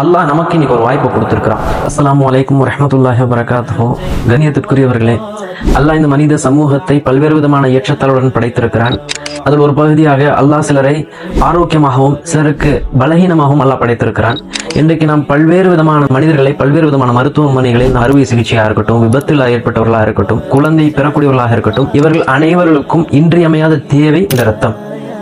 அல்லாஹ் நமக்கு இன்னைக்கு ஒரு வாய்ப்பை கொடுத்திருக்கிறான். அஸ்ஸலாமு அலைக்கும் வரஹ்மத்துல்லாஹி வபரகாத்துஹு. கண்ணியத்திற்குரியவர்களே, அல்லாஹ் இந்த மனித சமூகத்தை பல்வேறு விதமான ஏற்றத்தாழ்வுடன் படைத்திருக்கிறான். அதில் ஒரு பகுதியாக அல்லாஹ் சிலரை ஆரோக்கியமாகவும் சிலருக்கு பலகீனமாகவும் அல்லாஹ் படைத்திருக்கிறான். இன்றைக்கு நாம் பல்வேறு விதமான மனிதர்களை பல்வேறு விதமான மருத்துவமனைகளில் அறுவை சிகிச்சையாக இருக்கட்டும், விபத்தில் ஏற்பட்டவர்களாக இருக்கட்டும், குழந்தை பெறக்கூடியவர்களாக இருக்கட்டும், இவர்கள் அனைவர்களுக்கும் இன்றியமையாத தேவை இந்த ரத்தம்.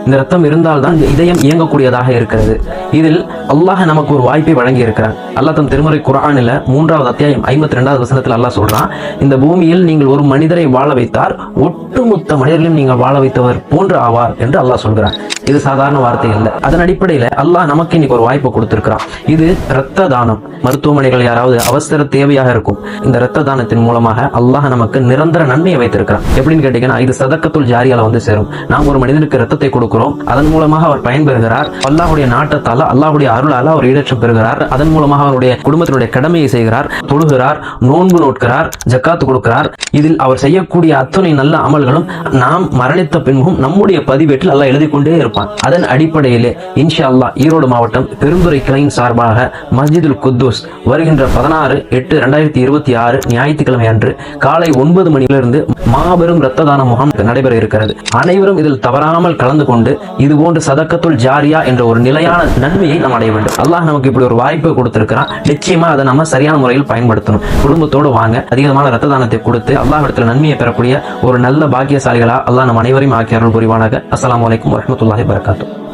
இந்த ரத்தம் இருந்தால்தான் இதயம் இயங்கக்கூடியதாக இருக்கிறது. இதில் அல்லாஹ் நமக்கு ஒரு வாய்ப்பை வழங்கி இருக்கிறான். அல்லாஹ் தம் திருமறை குர்ஆனில் 3வது அத்தியாயம் 52வது வசனத்தில் அல்லாஹ் சொல்றான், இந்த பூமியில் நீங்கள் ஒரு மனிதரை வாழ வைத்தார், ஒட்டுமொத்த மனிதர்களையும் நீங்கள் வாழ வைத்தவர் போன்று ஆவார் என்று அல்லாஹ் சொல்கிறான். இது சாதாரண வார்த்தை இல்லை. அதன் அடிப்படையில் அல்லாஹ் நமக்கு இன்னைக்கு ஒரு வாய்ப்பை கொடுத்திருக்கிறான். இது இரத்த தானம். மருத்துவமனைகள் யாராவது அவசர தேவையாக இருக்கும், இந்த இரத்த தானத்தின் மூலமாக அல்லாஹ் நமக்கு நிரந்தர நன்மையை வைத்திருக்கிறான். எப்படின்னு கேட்டீங்கன்னா, இது சதக்கத்துல் ஜாரியால வந்து சேரும். நாம் ஒரு மனிதனுக்கு ரத்தத்தை கொடுக்கிறோம், அதன் மூலமாக அவர் பயன்பெறுகிறார். அல்லாஹ்வுடைய நாட்டத்தால, அல்லாஹ்வுடைய அருளால அவர் ஈடேற்றம் பெறுகிறார். அதன் மூலமாக அவருடைய குடும்பத்தினுடைய கடமையை செய்கிறார், தொழுகிறார், நோன்பு நோட்கிறார், ஜக்காத்து கொடுக்கிறார். இதில் அவர் செய்யக்கூடிய அத்தனை நல்ல அமல்களும் நாம் மரணித்த பின்பும் நம்முடைய பதிவேட்டில் அல்லாஹ் எழுதி கொண்டே இருப்பான். அதன் அடிப்படையிலே இன்ஷா அல்லாஹ் ஈரோடு மாவட்டம் பெருந்துறை கிளையின் சார்பாக மஸ்ஜிதுல் குத்தூஸ் வருகின்ற 16/8/2026 ஞாயிற்றுக்கிழமை அன்று காலை 9 மணியிலிருந்து மாபெரும் இரத்த தான முகாம் நடைபெற இருக்கிறது. அனைவரும் இதில் தவறாமல் கலந்து கொண்டு இது போன்று சதக்கத்துல் ஜாரியா என்ற ஒரு நிலையான நன்மையை நாம் அடைய வேண்டும். அல்லாஹ் நமக்கு இப்படி ஒரு வாய்ப்பை கொடுத்திருக்கிறான். நிச்சயமா அதை நம்ம சரியான முறையில் பயன்படுத்தணும். குடும்பத்தோடு வாங்க, அதிகமான இரத்த தானத்தை கொடுத்து அல்லாஹ் இடத்துல நன்மையை பெறக்கூடிய ஒரு நல்ல பாக்கியசாலிகளா அல்லாஹ் நம் அனைவரையும் ஆக்கி அருள் புரிவானாக. அஸ்ஸலாமு அலைக்கும் வரஹ்மத்துல்லாஹி வபரகாத்துஹு.